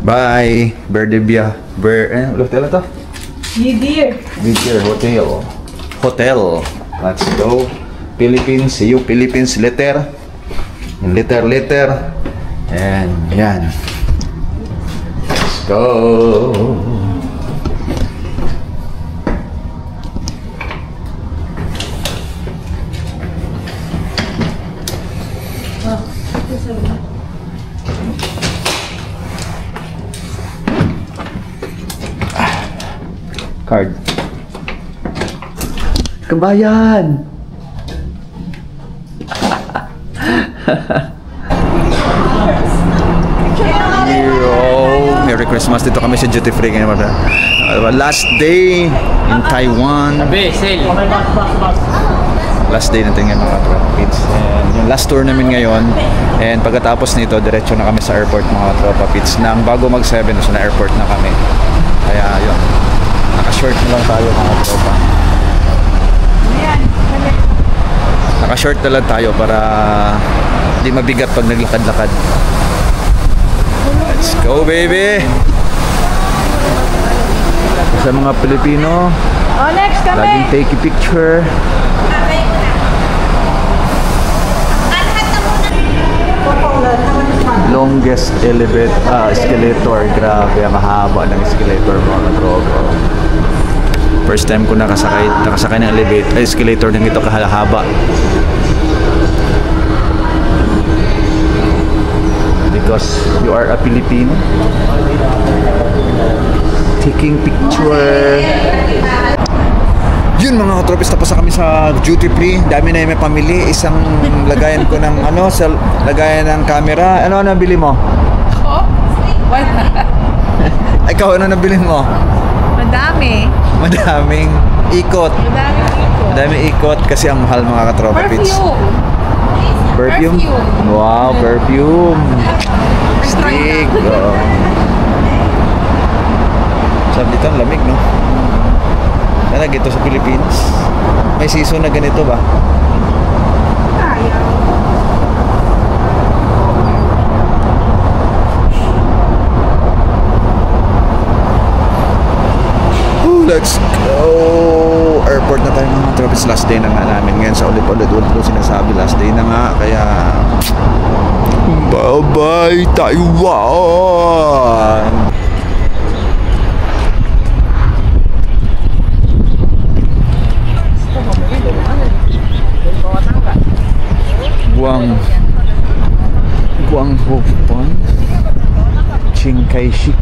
Bye! Berdebia. Hotel na to? Yidir Hotel. Hotel. Let's go. Philippines. See you, Philippines. Letter. Letter. And yan. Let's go. Card. Kambayan! Merry Christmas. Dito kami sa duty free ngayon. Last day in Taiwan. Last day natin ngayon mga tropa kids. And yung last tour namin ngayon. And pagkatapos nito, diretso na kami sa airport mga tropa kids. Nang bago mag-7, so na airport na kami. Kaya yun. Naka-short na lang tayo mga tropa. Naka-short na lang tayo para di mabigat pag naglakad-lakad. Let's go baby! Sa mga Pilipino, next kami! laging take a picture. Longest escalator. Grabe, mahaba ng escalator mga tropa. First time ko nakasakay ng escalator ng ito kahaba. Because you are a Filipino. Taking picture. Yun mga katropis, tapos na kami sa duty free. Dami na yung may pamili. Isang lagayan ko ng lagayan ng camera. Ano nabili mo? Ako? Wala. Ikaw, ano nabili mo? Madaming ikot. Madaming ikot kasi ang mahal mga katropis. Perfume? Wow, perfume. Stick. Sabi dito, ang lamig, no? Talaga ito sa Pilipinas. May season na ganito ba? Let's go! Airport na tayo mga tropis. Last day na nga namin ngayon. Sa ulit-ulit ko sinasabi, last day na nga. Kaya bye-bye Taiwan! Guangzhou Chiang Kai-shek.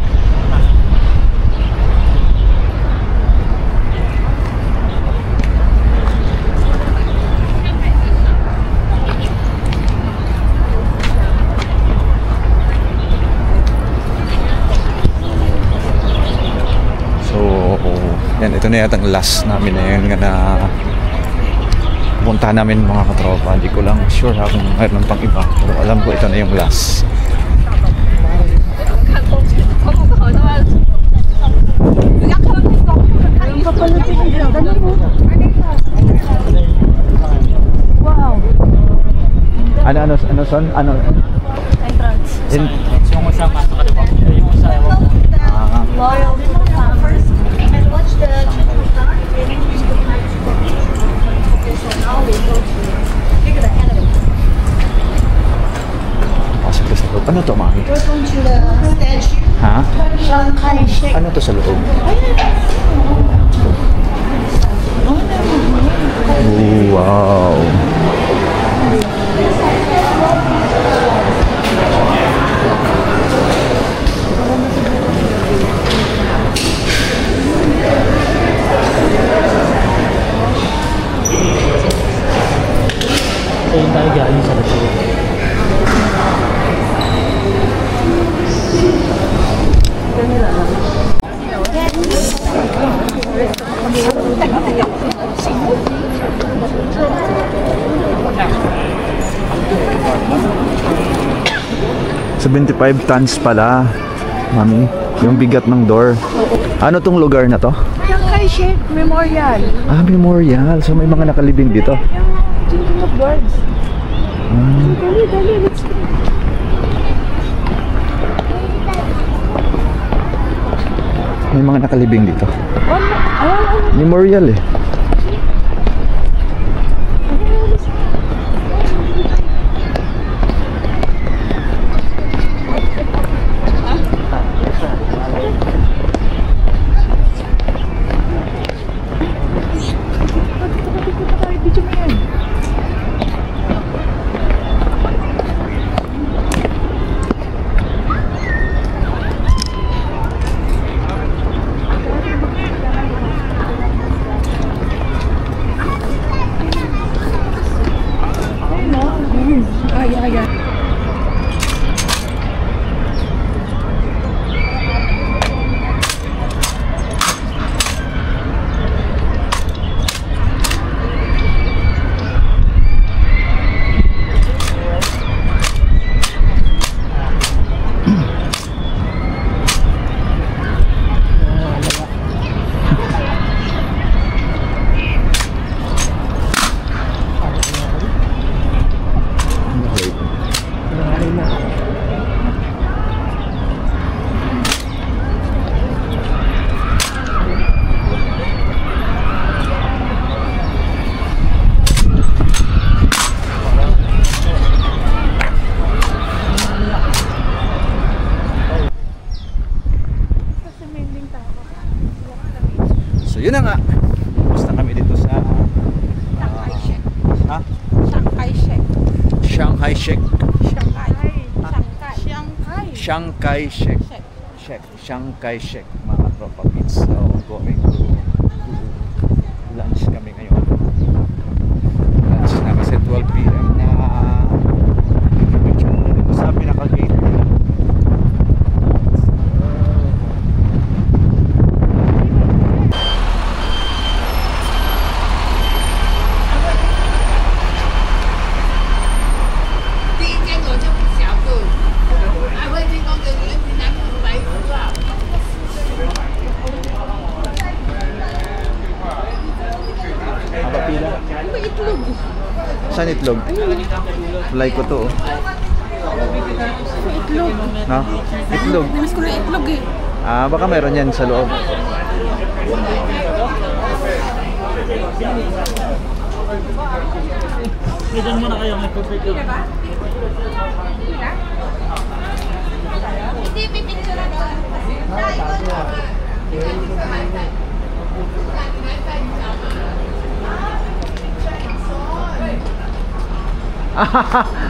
Yan, ito na yata ang last namin na yun na punta namin mga katropa. Hindi ko lang sure kung mayroon pang iba, pero alam ko ito na yung last. Ano son? Entrance. Yung isa pasok ka diba? Yung isa Loyal. First, and watch the start. So now we go to figure the enemy. pasok ko sa loob. Ano to, Mami? We're going to the statue. Ha? Chiang Kai-shek. Ano to sa loob? Wow! Ayun tayo galing sa loob. $75 tons pala, Mami. Yung bigat ng door. Ano tong lugar na to? Chiang Kai-shek Memorial. Ah, memorial. So may mga nakalibing dito. Children of birds. Dali, let's go. May mga nakalibing dito. Memorial eh. So yun na nga. Basta kami dito sa ha? Shanghai Shek. Shanghai Shek mga tropa pits. So going to lunch kami ngayon. Lunch na kasi 12 PM na dito sa pinaka-gate. Saan itlog? Like ko to. Itlog. No? Itlog. Namiss ko na itlog eh. Ah, baka meron yan sa loob. Diyan muna kayo, may perfect yun. Hindi, pipicture na doon.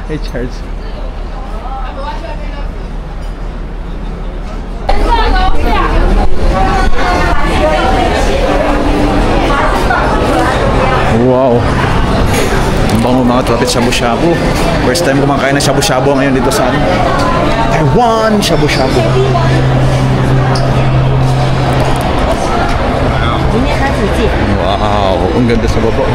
Hey Charles. Wow. Ang bango mga tropit shabu-shabu. First time kumakain ng shabu-shabu ngayon dito sa Taiwan shabu-shabu. Wow, ang ganda sa baba.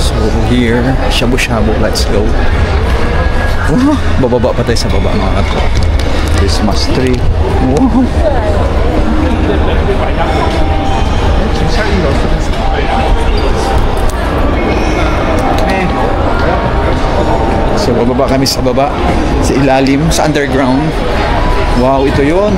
So here, shabu-shabu, let's go. Wow, bababa pa tayo sa baba mga to. Christmas tree. Wow. So bababa kami sa baba, sa ilalim, sa underground. Wow, ito yun.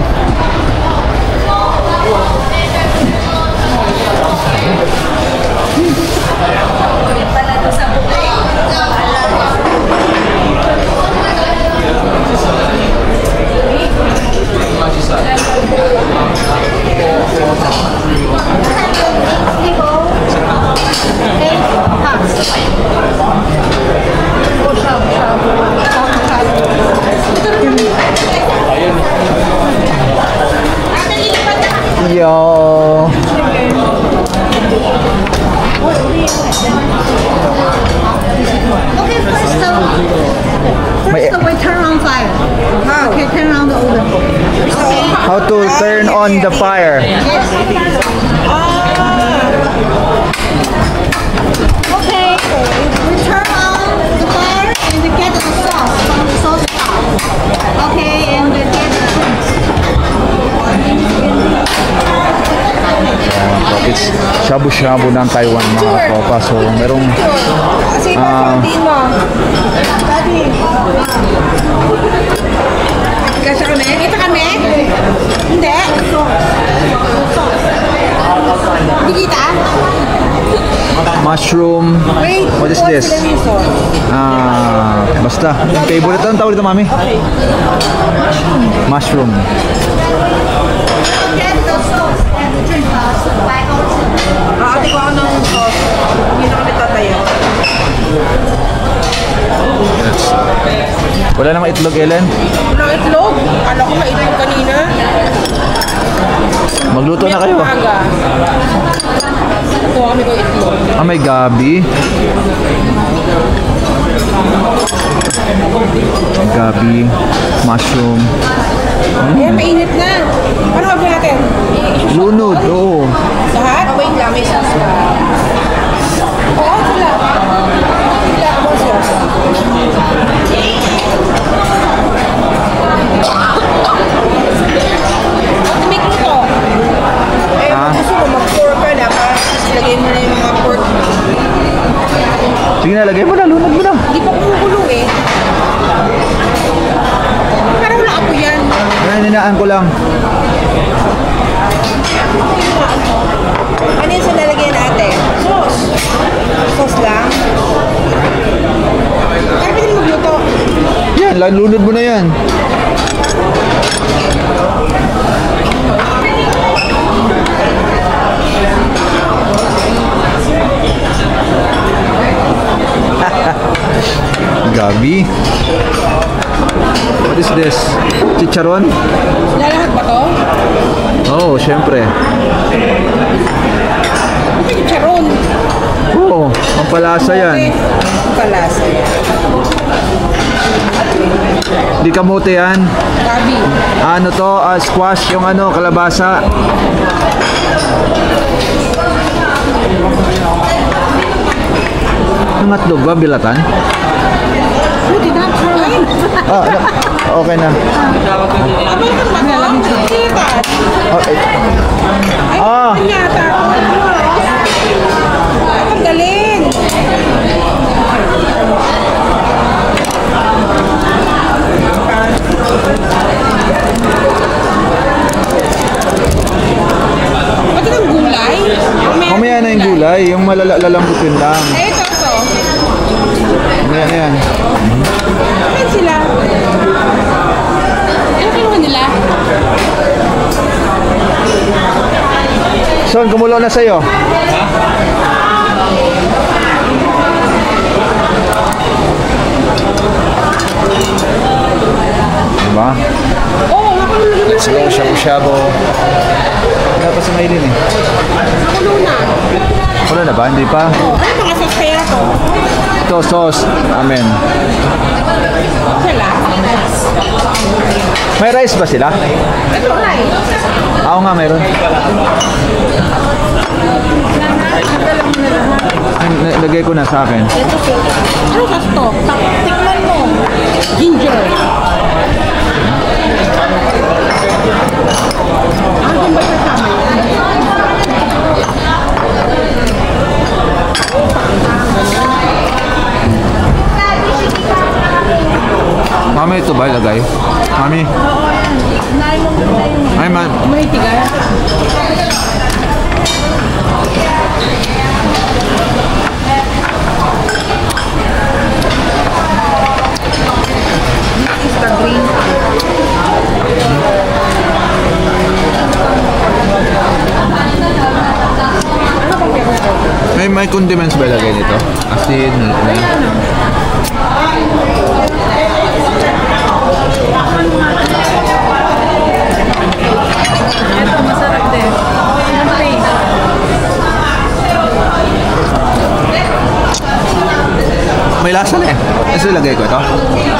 Yo. Okay, first we turn on fire. Okay, turn on the oven. Okay. How to turn on the fire? Okay, we turn on the fire and get the sauce from the sauce pot. Okay, and get the It's shabu-shabu. shabu ng Taiwan mga katropa. So, merong Kasi hindi mo. Daddy. Kasya kami? Kita kami? Hindi. Hindi kita? mushroom. Wait. What is this? Basta. Favorite ang tawag dito, mami? Mushroom. Get the sauce and drink us. Ate ko ako ng sauce. Hindi na kami tatayo. Yes. Wala namang itlog, Ellen? Walang itlog. Alam ko maitlog kanina. Magluto na kayo. Umaga. Kuha kami ko itlog. May gabi. Gabi, mushroom. Eh, mainit na. Ano gagawin natin? Lunod, oo. Lahat? Wait lang, may sauce ka. Oo, sila. Sila ako sauce. May luto. Eh, gusto mo mag-pork ka na para ilagay mo na yung mga pork. Sige na, lagay mo na, lunod mo na. Hindi pa kumukulo eh. Parang wala ako yan. Ninaan ko lang. Ano yung sinalagyan natin? Sauce. Sauce lang? Kaya pwede magluto. Yan, lunod mo na yan. Gabi. What is this? Chicharon? Lalahat ba to? Oo, syempre. Ito yung charon. Oo, ang palasa yan. Palasa yan. Di kamote yan. Gabi. Ano to? Squash, yung ano, kalabasa. Ang atlog ba? Bilatan? Pwede na. Ay! Okay na. Abay ka ba to? Sikat. Okay. Ay, yata. Ay, ang galing. Pati ng gulay? Mamaya na yung gulay, yung malalalambutin lang. Eh, ito. Mamaya na yan. Ayan sila. Ano kinuha nila? Son, kumulo na sa'yo. Diba? Oo, nakulong na. Let's go, shabu-shabu. Wala pa si Maylin eh. Nakulong na. Wala na ba? Hindi pa? Oh, ano mga sauce kaya to? Ito, sauce. Amen. Sila? May rice ba sila? Ito, rice. Oo nga, meron. Lagay ko na sa akin. Ito sauce. Ano sauce to? Tikman mo. Ginger. Ano ba kasama yan? Mami, ito ba ilagay? Mami? Ay, man. May tigas. This is the green. May condiments ba ilagay nito? Asin, Ito, masarap din. may lasa na eh. Ito ilagay ko ito.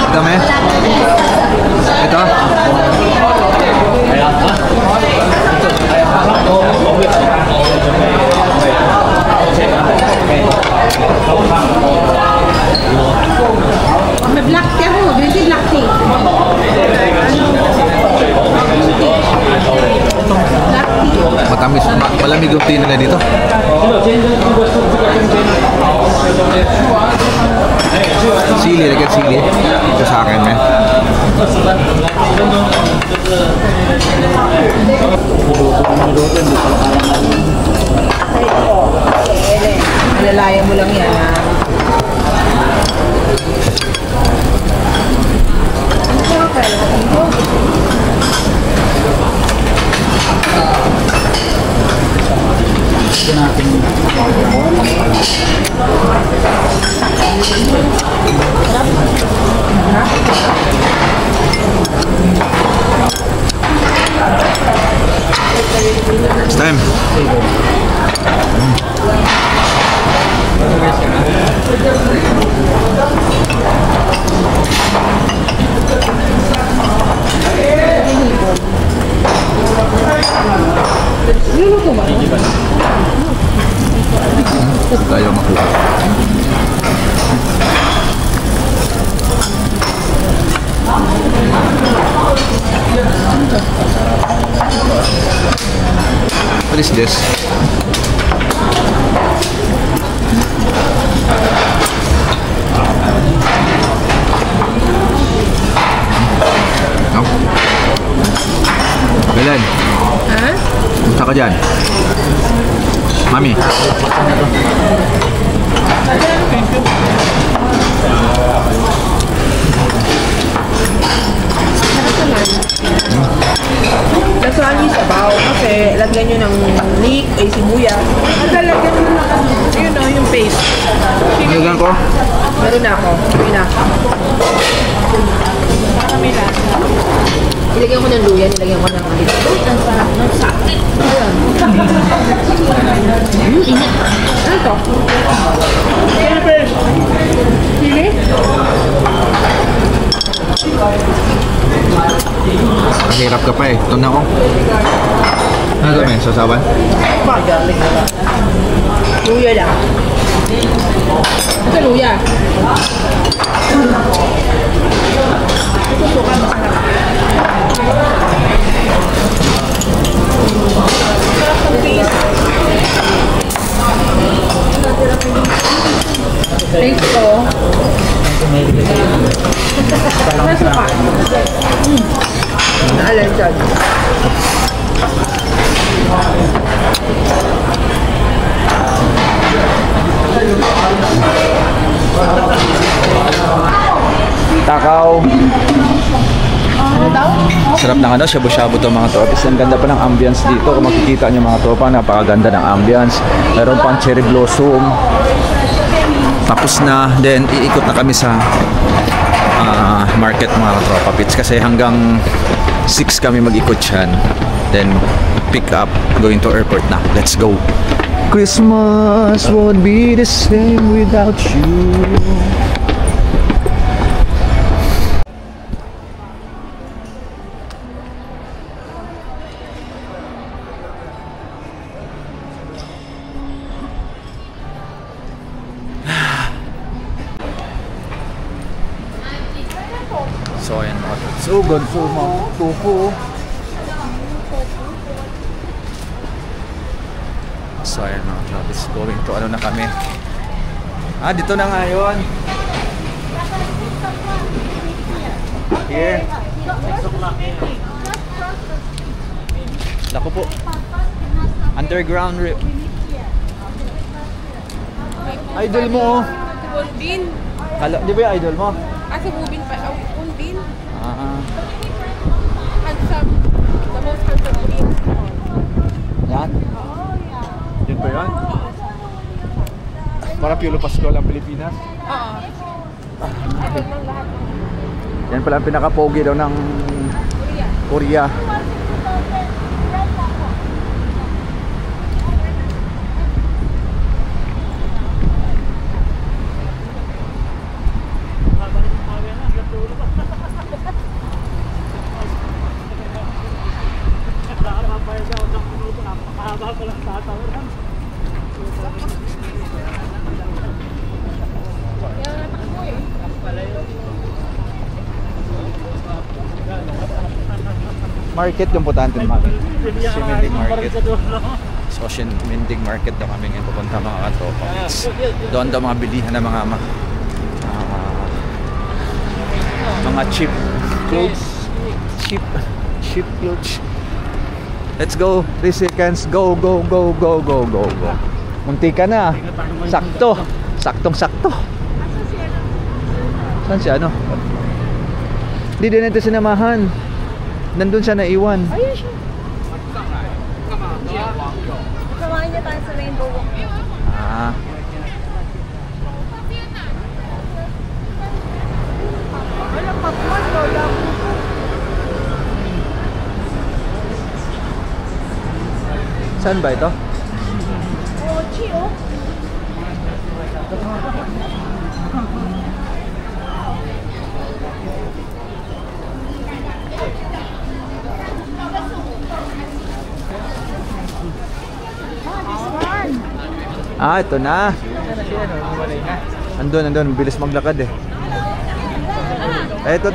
Ito, may. Ito. May black tea ako. Green tea, black tea. Black tea. Matamis. Malamig yung tea nila dito. nilagyan sili. Ito sa akin, man. Alalayan mo lang yan, ha? Next time. Tayo makuha. What is this? No? Belen. Ha? Punta ka dyan. Mami. Nasuhan yung sabaw kasi lagyan nyo ng leek, ay sibuyas. At lalagyan nyo ng, yun o, yung paste. Nilagyan ko. Meron na ako. Yun na. Ilagyan ko ng luya, nilagyan ko ng alit. Uy, ang sarap ng sakit. Ayan. Init. Ano to? Sili? Mahirap ka pa eh. Ito na ako. Ano ito, men? Sasawan? Luya lang. Ito luya. Ito suka masarap. Sarap ng paste. Paste ko. Nasuka. Naalala dyan. Takaw. Sarap ng ano, shabu-shabu to mga tropis. Ang ganda pa ng ambience dito. Kung makikita nyo mga tropa, napakaganda ng ambience. Meron pang cherry blossom. Tapos na, then iikot na kami sa market mga tropa pits. Kasi hanggang 6 kami mag-ikot yan. Then pick up, going to airport na. Let's go. Christmas won't be the same without you. So ayan mga tropa. So good for mga tofu. So ayan mga tropa. It's going to ano na kami. Dito na nga yun. Here. Lako po. Underground rip. Idol mo oh. Bubin. Di ba yung idol mo? Sa bubin pa. Bubin. Handsome. The most handsome bubin. Yan? Yun ba yun? Para Piolo Pascual ang Pilipinas? Oo. Yan pala ang pinaka-pogi daw ng Korea. Market yung importante naman. Simindig Market. So, Simindig Market daw kami ngayon pupunta mga katropa. Doon daw mga bilihan ng mga Mga cheap clothes. Cheap clothes. Let's go. 3 seconds. Go. Munti ka na. Sakto. Saktong-sakto. Saan siya? Ano? Hindi din natin sinamahan. Nandun siya naiwan. Ayun siya. Samahan niya tayo sa Rainbow Walk. Ah. Walang pakwan, lola. Saan ba ito? Ochi, oh. Ah, ito na. Andun. Bilis maglakad eh. Ito.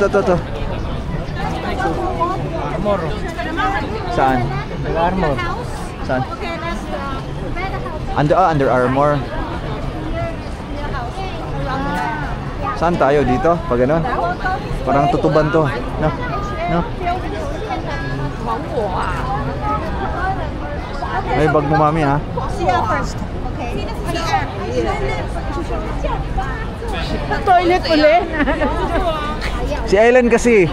Armor. Saan? Nag-armor. Saan? Okay, that's the Red House. Under Armour. Saan tayo dito? Pag ano? Parang tutuban to. No? May bag mo, mami, ha? Siya first. Okay. Toilet ulit. Si Ellen kasi.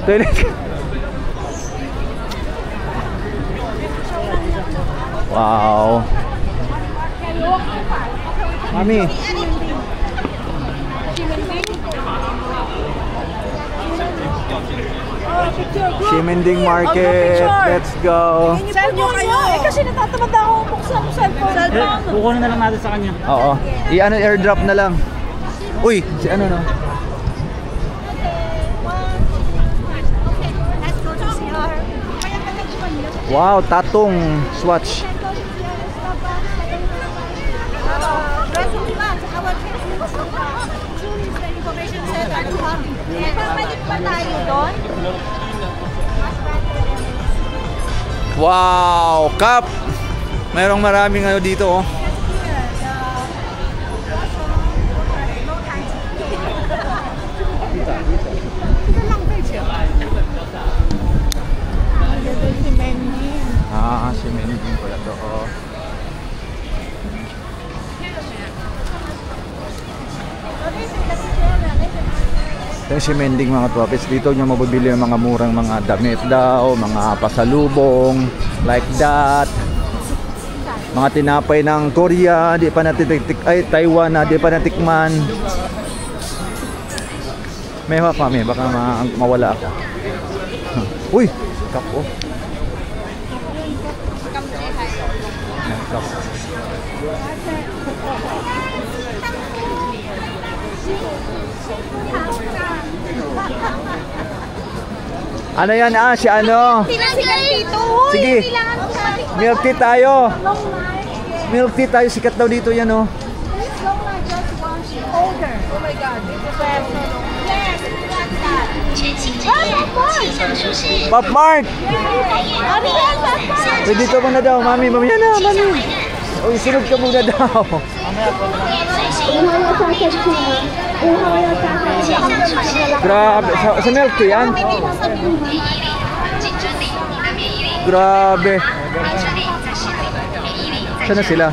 Toilet. Wow. Mami. Shimending Market. Let's go. Saan nyo kayo? Eh, kasi natatamad ako buksan ang cellphone. Kukunin na lang natin sa kanya. Oo. I-ano, airdrop na lang. Uy, si ano no? Let's go to CR. Wow, tatong swatch. Recently months, our the information said that pabalik pa tayo doon. Wow, cup. Mayroong maraming ano dito, oh. Ah, si Mending pala to, oh. Yung si Mending, mga twapits, dito nyo mabibili ng mga murang mga damit daw, mga pasalubong, like that. Mga tinapay ng Korea, di pa natitiktik, ay Taiwan na, di pa natikman. May hawak kami, baka mawala ako. Uy, cup, oh. Cup. Ano yan? Ah, si ano? Sikat dito. Sige. Milk tea tayo. Milk tea tayo. Sikat daw dito yan, oh. Older. Oh my God. Yes, we got that. Pop Mart! Mami, yan, Papa. So, dito muna daw, mami. Mamaya na, mami. Uy, sunod ka muna daw. Grabe. Sa milk tea yan? Grabe. Saan na sila?